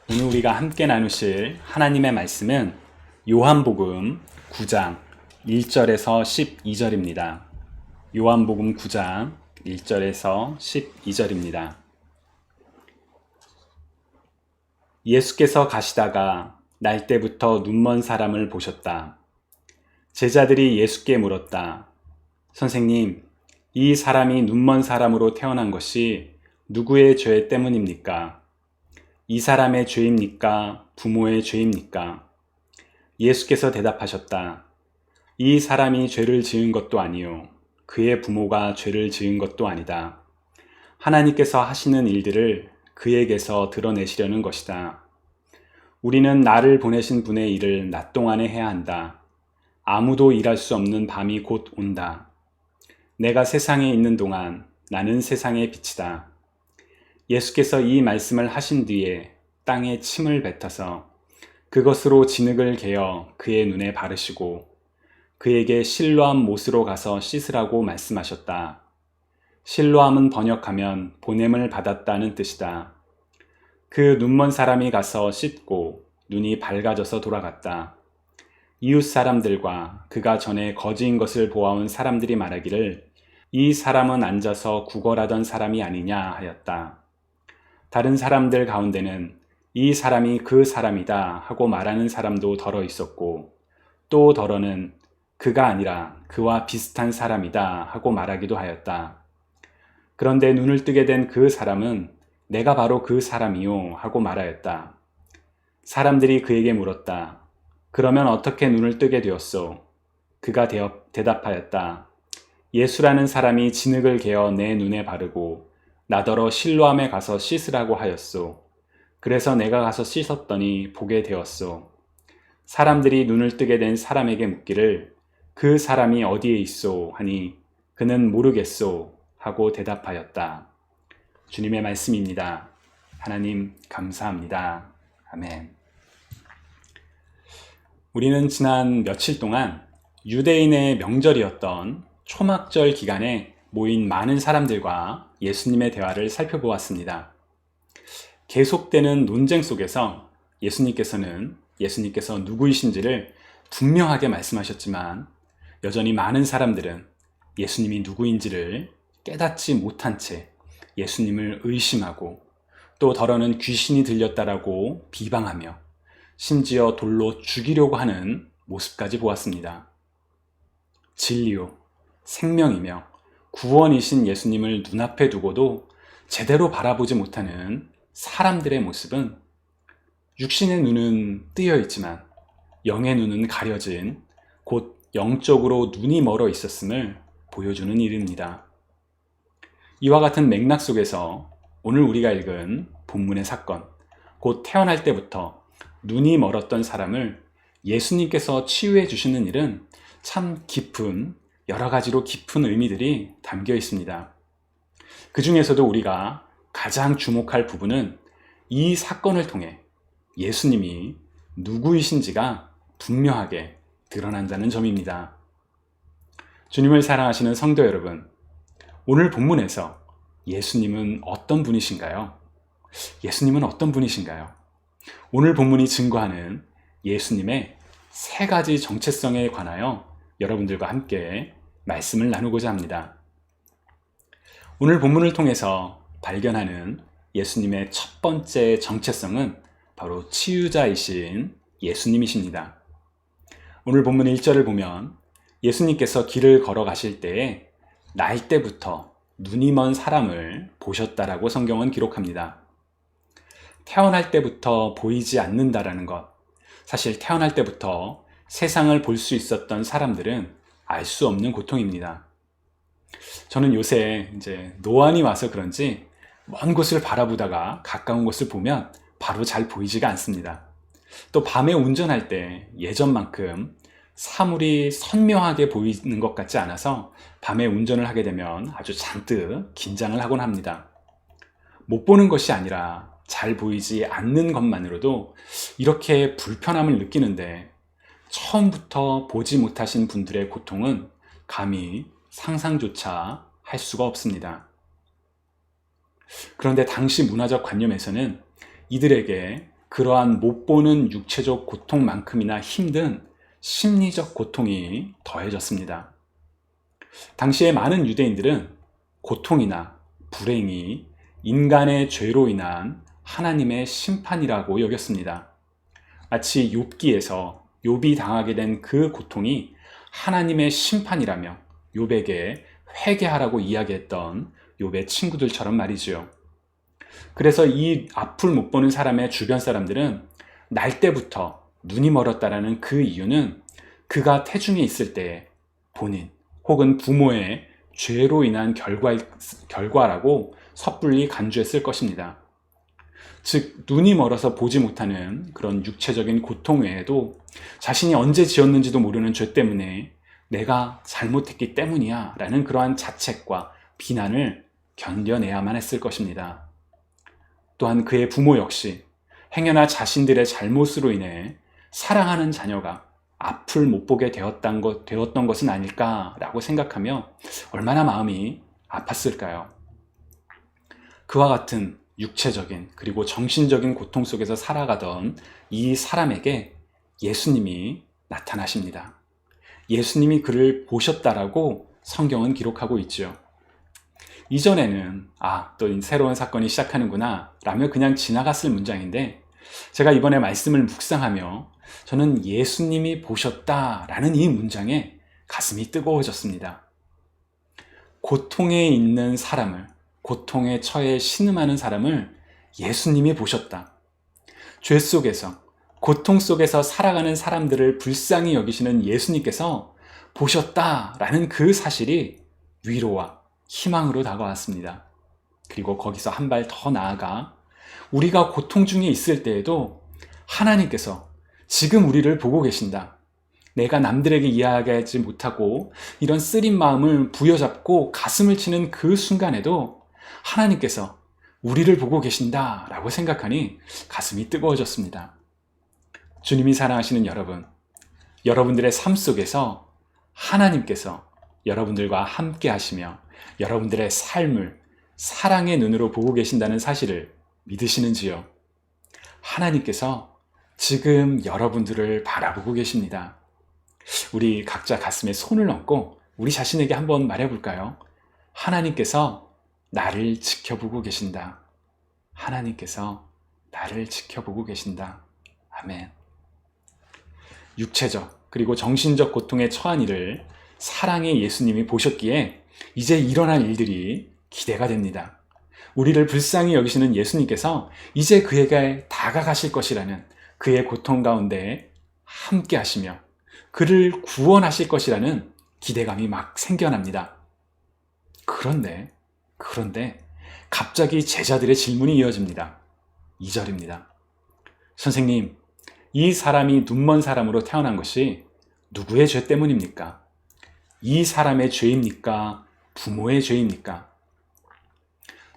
오늘 우리가 함께 나누실 하나님의 말씀은 요한복음 9장 1절에서 12절입니다. 요한복음 9장 1절에서 12절입니다. 예수께서 가시다가 날때부터 눈먼 사람을 보셨다. 제자들이 예수께 물었다. 선생님, 이 사람이 눈먼 사람으로 태어난 것이 누구의 죄 때문입니까? 이 사람의 죄입니까? 부모의 죄입니까? 예수께서 대답하셨다. 이 사람이 죄를 지은 것도 아니요. 그의 부모가 죄를 지은 것도 아니다. 하나님께서 하시는 일들을 그에게서 드러내시려는 것이다. 우리는 나를 보내신 분의 일을 낮 동안에 해야 한다. 아무도 일할 수 없는 밤이 곧 온다. 내가 세상에 있는 동안 나는 세상의 빛이다. 예수께서 이 말씀을 하신 뒤에 땅에 침을 뱉어서 그것으로 진흙을 개어 그의 눈에 바르시고 그에게 실로암 못으로 가서 씻으라고 말씀하셨다. 실로암은 번역하면 보냄을 받았다는 뜻이다. 그 눈먼 사람이 가서 씻고 눈이 밝아져서 돌아갔다. 이웃 사람들과 그가 전에 거지인 것을 보아온 사람들이 말하기를 이 사람은 앉아서 구걸하던 사람이 아니냐 하였다. 다른 사람들 가운데는 이 사람이 그 사람이다 하고 말하는 사람도 덜어 있었고 또 덜어는 그가 아니라 그와 비슷한 사람이다 하고 말하기도 하였다. 그런데 눈을 뜨게 된 그 사람은 내가 바로 그 사람이요 하고 말하였다. 사람들이 그에게 물었다. 그러면 어떻게 눈을 뜨게 되었소? 그가 대답하였다. 예수라는 사람이 진흙을 개어 내 눈에 바르고 나더러 실로암에 가서 씻으라고 하였소. 그래서 내가 가서 씻었더니 보게 되었소. 사람들이 눈을 뜨게 된 사람에게 묻기를 그 사람이 어디에 있소 하니 그는 모르겠소 하고 대답하였다. 주님의 말씀입니다. 하나님 감사합니다. 아멘. 우리는 지난 며칠 동안 유대인의 명절이었던 초막절 기간에 모인 많은 사람들과 예수님의 대화를 살펴보았습니다. 계속되는 논쟁 속에서 예수님께서 누구이신지를 분명하게 말씀하셨지만 여전히 많은 사람들은 예수님이 누구인지를 깨닫지 못한 채 예수님을 의심하고 또 덜어는 귀신이 들렸다라고 비방하며 심지어 돌로 죽이려고 하는 모습까지 보았습니다. 진리요, 생명이며 구원이신 예수님을 눈앞에 두고도 제대로 바라보지 못하는 사람들의 모습은 육신의 눈은 뜨여 있지만 영의 눈은 가려진 곧 영적으로 눈이 멀어 있었음을 보여주는 일입니다. 이와 같은 맥락 속에서 오늘 우리가 읽은 본문의 사건, 곧 태어날 때부터 눈이 멀었던 사람을 예수님께서 치유해 주시는 일은 참 깊은, 여러 가지로 깊은 의미들이 담겨 있습니다. 그 중에서도 우리가 가장 주목할 부분은 이 사건을 통해 예수님이 누구이신지가 분명하게 드러난다는 점입니다. 주님을 사랑하시는 성도 여러분, 오늘 본문에서 예수님은 어떤 분이신가요? 예수님은 어떤 분이신가요? 오늘 본문이 증거하는 예수님의 세 가지 정체성에 관하여 여러분들과 함께 말씀을 나누고자 합니다. 오늘 본문을 통해서 발견하는 예수님의 첫 번째 정체성은 바로 치유자이신 예수님이십니다. 오늘 본문 1절을 보면 예수님께서 길을 걸어가실 때에 날 때부터 눈이 먼 사람을 보셨다라고 성경은 기록합니다. 태어날 때부터 보이지 않는다라는 것, 사실 태어날 때부터 세상을 볼 수 있었던 사람들은 알 수 없는 고통입니다. 저는 요새 노안이 와서 그런지 먼 곳을 바라보다가 가까운 곳을 보면 바로 잘 보이지가 않습니다. 또 밤에 운전할 때 예전만큼 사물이 선명하게 보이는 것 같지 않아서 밤에 운전을 하게 되면 아주 잔뜩 긴장을 하곤 합니다. 못 보는 것이 아니라 잘 보이지 않는 것만으로도 이렇게 불편함을 느끼는데 처음부터 보지 못하신 분들의 고통은 감히 상상조차 할 수가 없습니다. 그런데 당시 문화적 관념에서는 이들에게 그러한 못 보는 육체적 고통만큼이나 힘든 심리적 고통이 더해졌습니다. 당시에 많은 유대인들은 고통이나 불행이 인간의 죄로 인한 하나님의 심판이라고 여겼습니다. 마치 욥기에서 욥이 당하게 된 그 고통이 하나님의 심판이라며 욥에게 회개하라고 이야기했던 욥의 친구들처럼 말이지요. 그래서 이 앞을 못 보는 사람의 주변 사람들은 날 때부터 눈이 멀었다라는 그 이유는 그가 태중에 있을 때에 본인 혹은 부모의 죄로 인한 결과라고 섣불리 간주했을 것입니다. 즉 눈이 멀어서 보지 못하는 그런 육체적인 고통 외에도 자신이 언제 지었는지도 모르는 죄 때문에 내가 잘못했기 때문이야 라는 그러한 자책과 비난을 견뎌내야만 했을 것입니다. 또한 그의 부모 역시 행여나 자신들의 잘못으로 인해 사랑하는 자녀가 앞을 못 보게 되었던 것은 아닐까라고 생각하며 얼마나 마음이 아팠을까요? 그와 같은 육체적인 그리고 정신적인 고통 속에서 살아가던 이 사람에게 예수님이 나타나십니다. 예수님이 그를 보셨다라고 성경은 기록하고 있죠. 이전에는 또 새로운 사건이 시작하는구나 라며 그냥 지나갔을 문장인데 제가 이번에 말씀을 묵상하며 저는 예수님이 보셨다라는 이 문장에 가슴이 뜨거워졌습니다. 고통에 있는 사람을, 고통에 처해 신음하는 사람을 예수님이 보셨다. 죄 속에서, 고통 속에서 살아가는 사람들을 불쌍히 여기시는 예수님께서 보셨다라는 그 사실이 위로와 희망으로 다가왔습니다. 그리고 거기서 한 발 더 나아가 우리가 고통 중에 있을 때에도 하나님께서 지금 우리를 보고 계신다. 내가 남들에게 이야기하지 못하고 이런 쓰린 마음을 부여잡고 가슴을 치는 그 순간에도 하나님께서 우리를 보고 계신다 라고 생각하니 가슴이 뜨거워졌습니다. 주님이 사랑하시는 여러분, 여러분들의 삶 속에서 하나님께서 여러분들과 함께 하시며 여러분들의 삶을 사랑의 눈으로 보고 계신다는 사실을 믿으시는지요? 하나님께서 지금 여러분들을 바라보고 계십니다. 우리 각자 가슴에 손을 얹고 우리 자신에게 한번 말해볼까요? 하나님께서 나를 지켜보고 계신다. 하나님께서 나를 지켜보고 계신다. 아멘. 육체적 그리고 정신적 고통에 처한 이를 사랑의 예수님이 보셨기에 이제 일어날 일들이 기대가 됩니다. 우리를 불쌍히 여기시는 예수님께서 이제 그에게 다가가실 것이라는 그의 고통 가운데 함께 하시며 그를 구원하실 것이라는 기대감이 막 생겨납니다. 그런데 갑자기 제자들의 질문이 이어집니다. 2절입니다. 선생님, 이 사람이 눈먼 사람으로 태어난 것이 누구의 죄 때문입니까? 이 사람의 죄입니까? 부모의 죄입니까?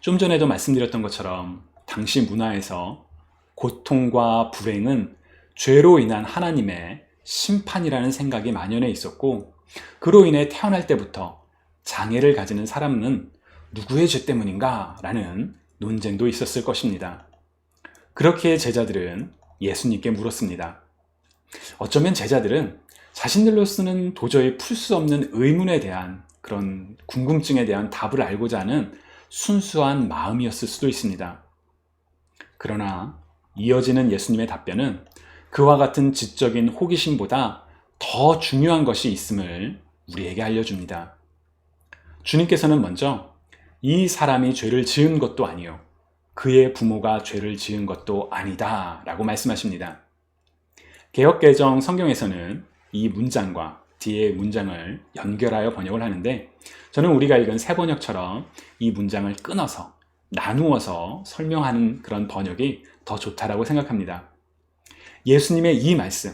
좀 전에도 말씀드렸던 것처럼 당시 문화에서 고통과 불행은 죄로 인한 하나님의 심판이라는 생각이 만연해 있었고 그로 인해 태어날 때부터 장애를 가지는 사람은 누구의 죄 때문인가? 라는 논쟁도 있었을 것입니다. 그렇게 제자들은 예수님께 물었습니다. 어쩌면 제자들은 자신들로서는 도저히 풀 수 없는 의문에 대한 그런 궁금증에 대한 답을 알고자 하는 순수한 마음이었을 수도 있습니다. 그러나 이어지는 예수님의 답변은 그와 같은 지적인 호기심보다 더 중요한 것이 있음을 우리에게 알려줍니다. 주님께서는 먼저 이 사람이 죄를 지은 것도 아니요 그의 부모가 죄를 지은 것도 아니다 라고 말씀하십니다. 개역개정 성경에서는 이 문장과 뒤의 문장을 연결하여 번역을 하는데 저는 우리가 읽은 새번역처럼 이 문장을 끊어서 나누어서 설명하는 그런 번역이 더 좋다라고 생각합니다. 예수님의 이 말씀,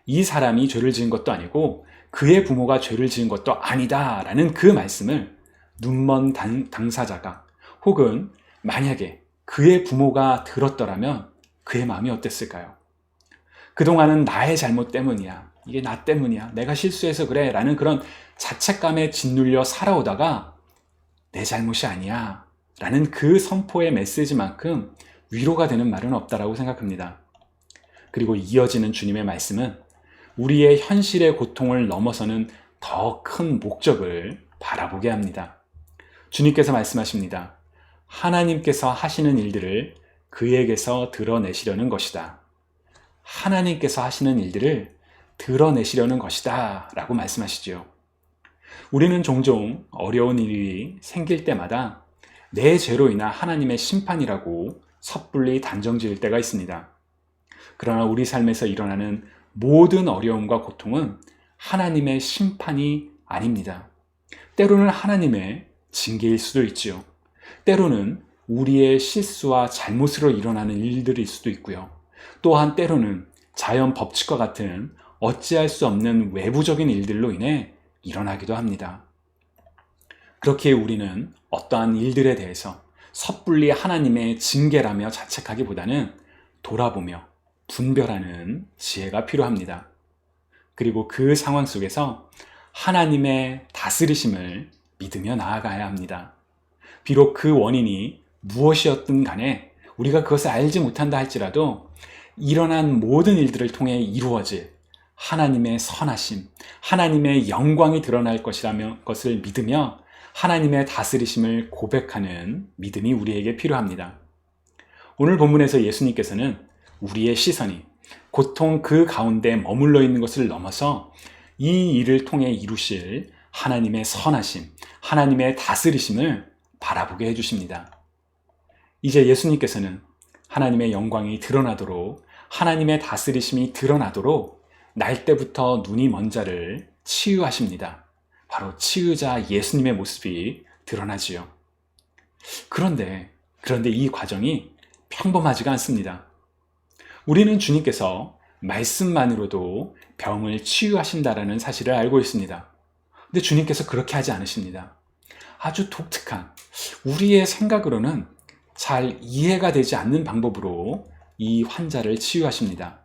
이 사람이 죄를 지은 것도 아니고 그의 부모가 죄를 지은 것도 아니다 라는 그 말씀을 눈먼 당사자가 혹은 만약에 그의 부모가 들었더라면 그의 마음이 어땠을까요? 그동안은 나의 잘못 때문이야. 이게 나 때문이야. 내가 실수해서 그래. 라는 그런 자책감에 짓눌려 살아오다가 내 잘못이 아니야. 라는 그 선포의 메시지만큼 위로가 되는 말은 없다라고 생각합니다. 그리고 이어지는 주님의 말씀은 우리의 현실의 고통을 넘어서는 더 큰 목적을 바라보게 합니다. 주님께서 말씀하십니다. 하나님께서 하시는 일들을 그에게서 드러내시려는 것이다. 하나님께서 하시는 일들을 드러내시려는 것이다 라고 말씀하시죠. 우리는 종종 어려운 일이 생길 때마다 내 죄로 인한 하나님의 심판이라고 섣불리 단정지을 때가 있습니다. 그러나 우리 삶에서 일어나는 모든 어려움과 고통은 하나님의 심판이 아닙니다. 때로는 하나님의 징계일 수도 있지요. 때로는 우리의 실수와 잘못으로 일어나는 일들일 수도 있고요. 또한 때로는 자연 법칙과 같은 어찌할 수 없는 외부적인 일들로 인해 일어나기도 합니다. 그렇기에 우리는 어떠한 일들에 대해서 섣불리 하나님의 징계라며 자책하기보다는 돌아보며 분별하는 지혜가 필요합니다. 그리고 그 상황 속에서 하나님의 다스리심을 믿으며 나아가야 합니다. 비록 그 원인이 무엇이었든 간에 우리가 그것을 알지 못한다 할지라도 일어난 모든 일들을 통해 이루어질 하나님의 선하심, 하나님의 영광이 드러날 것이라며 것을 믿으며 하나님의 다스리심을 고백하는 믿음이 우리에게 필요합니다. 오늘 본문에서 예수님께서는 우리의 시선이 고통 그 가운데 머물러 있는 것을 넘어서 이 일을 통해 이루실 하나님의 선하심, 하나님의 다스리심을 바라보게 해주십니다. 이제 예수님께서는 하나님의 영광이 드러나도록, 하나님의 다스리심이 드러나도록 날 때부터 눈이 먼 자를 치유하십니다. 바로 치유자 예수님의 모습이 드러나지요. 그런데 이 과정이 평범하지가 않습니다. 우리는 주님께서 말씀만으로도 병을 치유하신다라는 사실을 알고 있습니다. 근데 주님께서 그렇게 하지 않으십니다. 아주 독특한, 우리의 생각으로는 잘 이해가 되지 않는 방법으로 이 환자를 치유하십니다.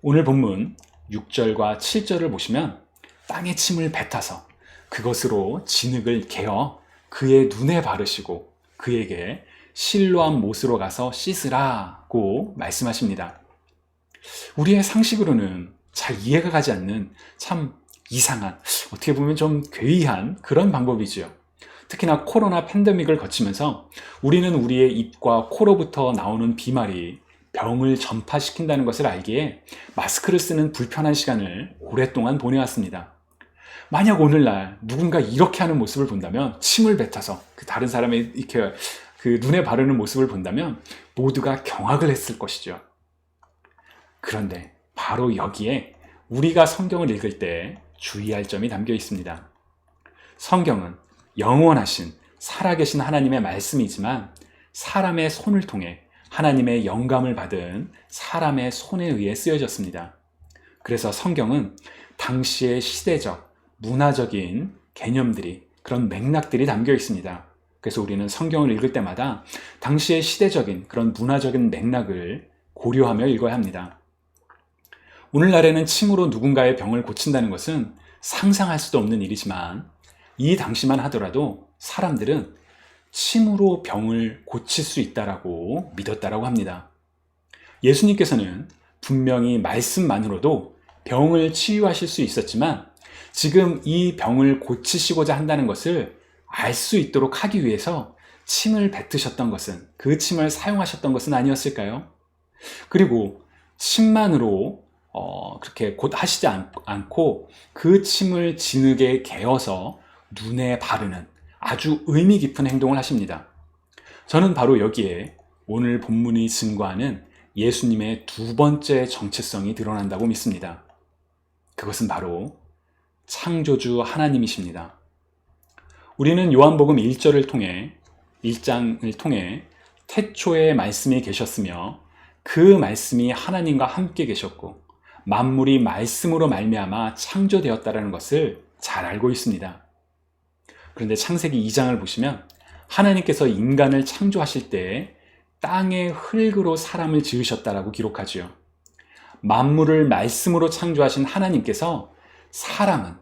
오늘 본문 6절과 7절을 보시면 땅에 침을 뱉어서 그것으로 진흙을 개어 그의 눈에 바르시고 그에게 실로암 못으로 가서 씻으라고 말씀하십니다. 우리의 상식으로는 잘 이해가 가지 않는 참 이상한, 어떻게 보면 좀 괴이한 그런 방법이지요. 특히나 코로나 팬데믹을 거치면서 우리는 우리의 입과 코로부터 나오는 비말이 병을 전파시킨다는 것을 알기에 마스크를 쓰는 불편한 시간을 오랫동안 보내왔습니다. 만약 오늘날 누군가 이렇게 하는 모습을 본다면, 침을 뱉어서 그 다른 사람의 이렇게 그 눈에 바르는 모습을 본다면 모두가 경악을 했을 것이죠. 그런데 바로 여기에 우리가 성경을 읽을 때 주의할 점이 담겨 있습니다. 성경은 영원하신 살아계신 하나님의 말씀이지만 사람의 손을 통해 하나님의 영감을 받은 사람의 손에 의해 쓰여졌습니다. 그래서 성경은 당시의 시대적, 문화적인 개념들이, 그런 맥락들이 담겨 있습니다. 그래서 우리는 성경을 읽을 때마다 당시의 시대적인 그런 문화적인 맥락을 고려하며 읽어야 합니다. 오늘날에는 침으로 누군가의 병을 고친다는 것은 상상할 수도 없는 일이지만 이 당시만 하더라도 사람들은 침으로 병을 고칠 수 있다라고 믿었다라고 합니다. 예수님께서는 분명히 말씀만으로도 병을 치유하실 수 있었지만 지금 이 병을 고치시고자 한다는 것을 알 수 있도록 하기 위해서 침을 뱉으셨던 것은, 그 침을 사용하셨던 것은 아니었을까요? 그리고 침만으로 그렇게 곧 하시지 않고 그 침을 진흙에 개어서 눈에 바르는 아주 의미 깊은 행동을 하십니다. 저는 바로 여기에 오늘 본문이 증거하는 예수님의 두 번째 정체성이 드러난다고 믿습니다. 그것은 바로 창조주 하나님이십니다. 우리는 요한복음 1장을 통해 태초에 말씀이 계셨으며 그 말씀이 하나님과 함께 계셨고 만물이 말씀으로 말미암아 창조되었다는 것을 잘 알고 있습니다. 그런데 창세기 2장을 보시면 하나님께서 인간을 창조하실 때 땅의 흙으로 사람을 지으셨다라고 기록하지요. 만물을 말씀으로 창조하신 하나님께서 사람은,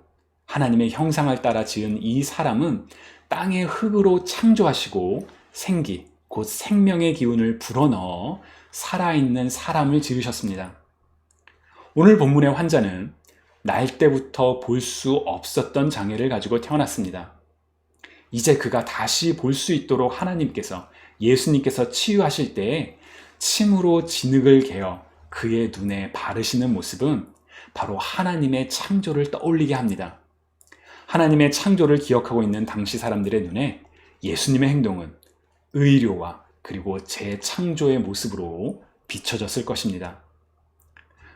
하나님의 형상을 따라 지은 이 사람은 땅의 흙으로 창조하시고 생기, 곧 생명의 기운을 불어넣어 살아있는 사람을 지으셨습니다. 오늘 본문의 환자는 날 때부터 볼 수 없었던 장애를 가지고 태어났습니다. 이제 그가 다시 볼 수 있도록 하나님께서, 예수님께서 치유하실 때에 침으로 진흙을 개어 그의 눈에 바르시는 모습은 바로 하나님의 창조를 떠올리게 합니다. 하나님의 창조를 기억하고 있는 당시 사람들의 눈에 예수님의 행동은 의료와 그리고 재창조의 모습으로 비춰졌을 것입니다.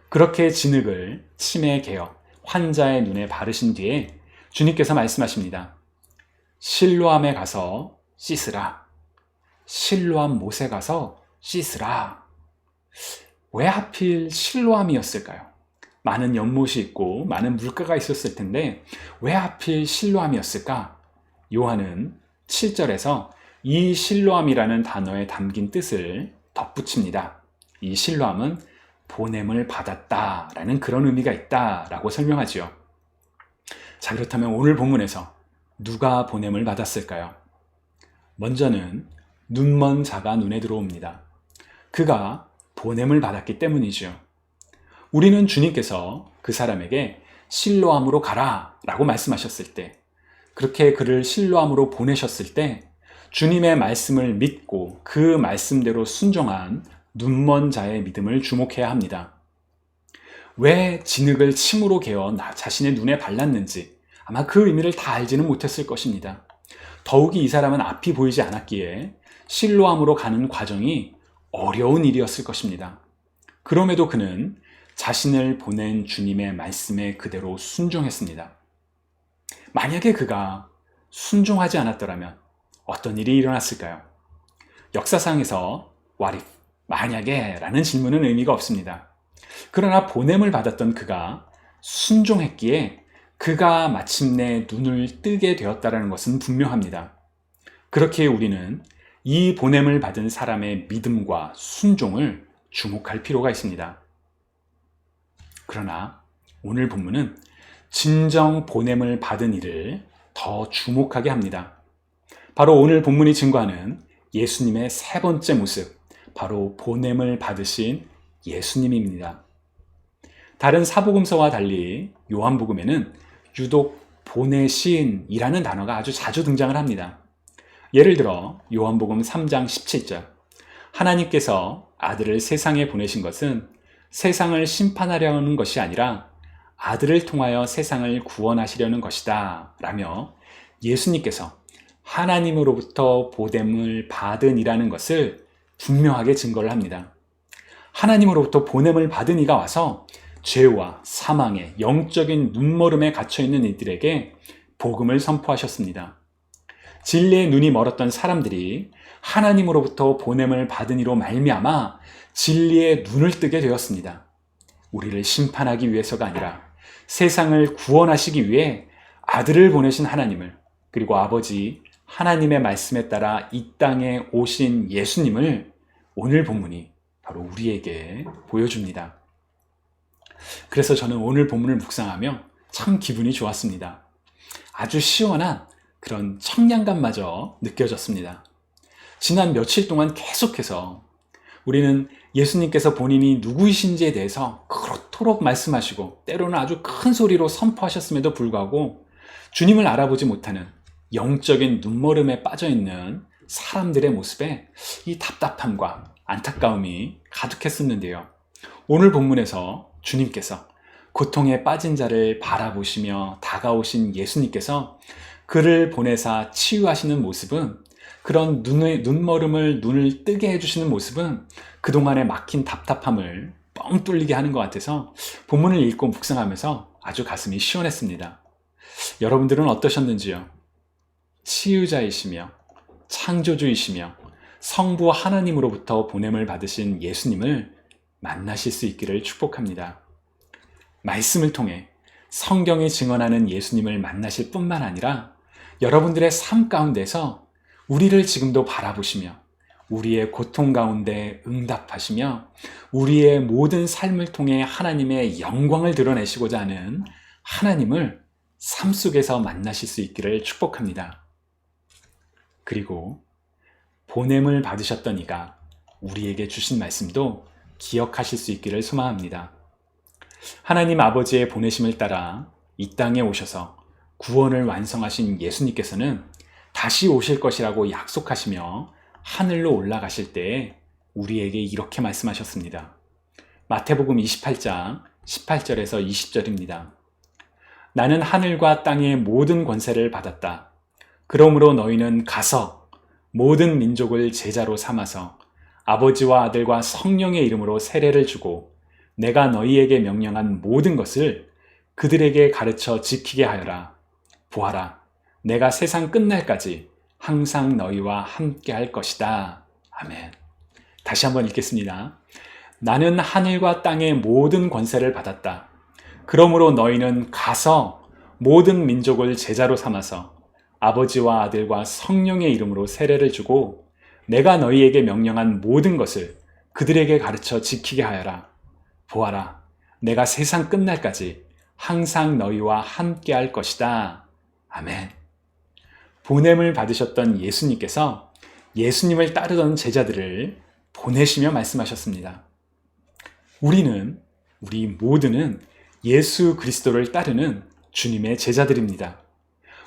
그렇게 진흙을 침에 개어 환자의 눈에 바르신 뒤에 주님께서 말씀하십니다. 실로암에 가서 씻으라. 실로암 못에 가서 씻으라. 왜 하필 실로암이었을까요? 많은 연못이 있고 많은 물가가 있었을 텐데 왜 하필 실로암이었을까? 요한은 7절에서 이 실로암이라는 단어에 담긴 뜻을 덧붙입니다. 이 실로암은 보냄을 받았다라는 그런 의미가 있다라고 설명하지요. 자, 그렇다면 오늘 본문에서 누가 보냄을 받았을까요? 먼저는 눈먼 자가 눈에 들어옵니다. 그가 보냄을 받았기 때문이죠. 우리는 주님께서 그 사람에게 실로암으로 가라 라고 말씀하셨을 때, 그렇게 그를 실로암으로 보내셨을 때 주님의 말씀을 믿고 그 말씀대로 순종한 눈먼 자의 믿음을 주목해야 합니다. 왜 진흙을 침으로 개어 자신의 눈에 발랐는지 아마 그 의미를 다 알지는 못했을 것입니다. 더욱이 이 사람은 앞이 보이지 않았기에 실로암으로 가는 과정이 어려운 일이었을 것입니다. 그럼에도 그는 자신을 보낸 주님의 말씀에 그대로 순종했습니다. 만약에 그가 순종하지 않았더라면 어떤 일이 일어났을까요? 역사상에서 what if, 만약에 라는 질문은 의미가 없습니다. 그러나 보냄을 받았던 그가 순종했기에 그가 마침내 눈을 뜨게 되었다는 것은 분명합니다. 그렇기에 우리는 이 보냄을 받은 사람의 믿음과 순종을 주목할 필요가 있습니다. 그러나 오늘 본문은 진정 보냄을 받은 이를 더 주목하게 합니다. 바로 오늘 본문이 증거하는 예수님의 세 번째 모습, 바로 보냄을 받으신 예수님입니다. 다른 사복음서와 달리 요한복음에는 유독 보내신이라는 단어가 아주 자주 등장을 합니다. 예를 들어 요한복음 3장 17절, 하나님께서 아들을 세상에 보내신 것은 세상을 심판하려는 것이 아니라 아들을 통하여 세상을 구원하시려는 것이다 라며 예수님께서 하나님으로부터 보냄을 받은 이라는 것을 분명하게 증거를 합니다. 하나님으로부터 보냄을 받은 이가 와서 죄와 사망의 영적인 눈머름에 갇혀있는 이들에게 복음을 선포하셨습니다. 진리의 눈이 멀었던 사람들이 하나님으로부터 보냄을 받은 이로 말미암아 진리의 눈을 뜨게 되었습니다. 우리를 심판하기 위해서가 아니라 세상을 구원하시기 위해 아들을 보내신 하나님을, 그리고 아버지 하나님의 말씀에 따라 이 땅에 오신 예수님을 오늘 본문이 바로 우리에게 보여줍니다. 그래서 저는 오늘 본문을 묵상하며 참 기분이 좋았습니다. 아주 시원한 그런 청량감마저 느껴졌습니다. 지난 며칠 동안 계속해서 우리는 예수님께서 본인이 누구이신지에 대해서 그렇도록 말씀하시고 때로는 아주 큰 소리로 선포하셨음에도 불구하고 주님을 알아보지 못하는 영적인 눈머름에 빠져있는 사람들의 모습에 이 답답함과 안타까움이 가득했었는데요. 오늘 본문에서 주님께서 고통에 빠진 자를 바라보시며 다가오신 예수님께서 그를 보내사 치유하시는 모습은, 그런 눈머름을 눈을 뜨게 해주시는 모습은 그동안에 막힌 답답함을 뻥 뚫리게 하는 것 같아서 본문을 읽고 묵상하면서 아주 가슴이 시원했습니다. 여러분들은 어떠셨는지요? 치유자이시며 창조주이시며 성부 하나님으로부터 보냄을 받으신 예수님을 만나실 수 있기를 축복합니다. 말씀을 통해 성경이 증언하는 예수님을 만나실 뿐만 아니라 여러분들의 삶 가운데서 우리를 지금도 바라보시며 우리의 고통 가운데 응답하시며 우리의 모든 삶을 통해 하나님의 영광을 드러내시고자 하는 하나님을 삶 속에서 만나실 수 있기를 축복합니다. 그리고 보냄을 받으셨던 이가 우리에게 주신 말씀도 기억하실 수 있기를 소망합니다. 하나님 아버지의 보내심을 따라 이 땅에 오셔서 구원을 완성하신 예수님께서는 다시 오실 것이라고 약속하시며 하늘로 올라가실 때에 우리에게 이렇게 말씀하셨습니다. 마태복음 28장 18절에서 20절입니다. 나는 하늘과 땅의 모든 권세를 받았다. 그러므로 너희는 가서 모든 민족을 제자로 삼아서 아버지와 아들과 성령의 이름으로 세례를 주고 내가 너희에게 명령한 모든 것을 그들에게 가르쳐 지키게 하여라. 보아라, 내가 세상 끝날까지 항상 너희와 함께 할 것이다. 아멘. 다시 한번 읽겠습니다. 나는 하늘과 땅의 모든 권세를 받았다. 그러므로 너희는 가서 모든 민족을 제자로 삼아서 아버지와 아들과 성령의 이름으로 세례를 주고 내가 너희에게 명령한 모든 것을 그들에게 가르쳐 지키게 하여라. 보아라, 내가 세상 끝날까지 항상 너희와 함께 할 것이다. 아멘. 보냄을 받으셨던 예수님께서 예수님을 따르던 제자들을 보내시며 말씀하셨습니다. 우리 모두는 예수 그리스도를 따르는 주님의 제자들입니다.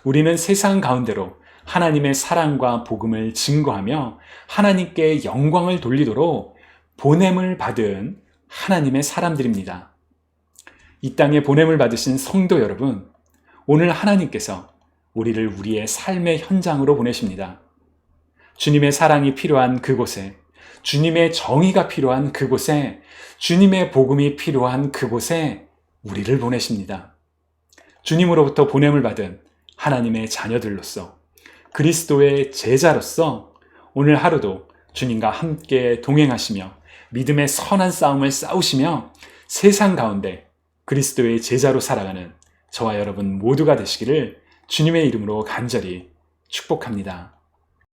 우리는 세상 가운데로 하나님의 사랑과 복음을 증거하며 하나님께 영광을 돌리도록 보냄을 받은 하나님의 사람들입니다. 이 땅에 보냄을 받으신 성도 여러분, 오늘 하나님께서 우리를 우리의 삶의 현장으로 보내십니다. 주님의 사랑이 필요한 그곳에, 주님의 정의가 필요한 그곳에, 주님의 복음이 필요한 그곳에 우리를 보내십니다. 주님으로부터 보냄을 받은 하나님의 자녀들로서, 그리스도의 제자로서 오늘 하루도 주님과 함께 동행하시며 믿음의 선한 싸움을 싸우시며 세상 가운데 그리스도의 제자로 살아가는 저와 여러분 모두가 되시기를 주님의 이름으로 간절히 축복합니다.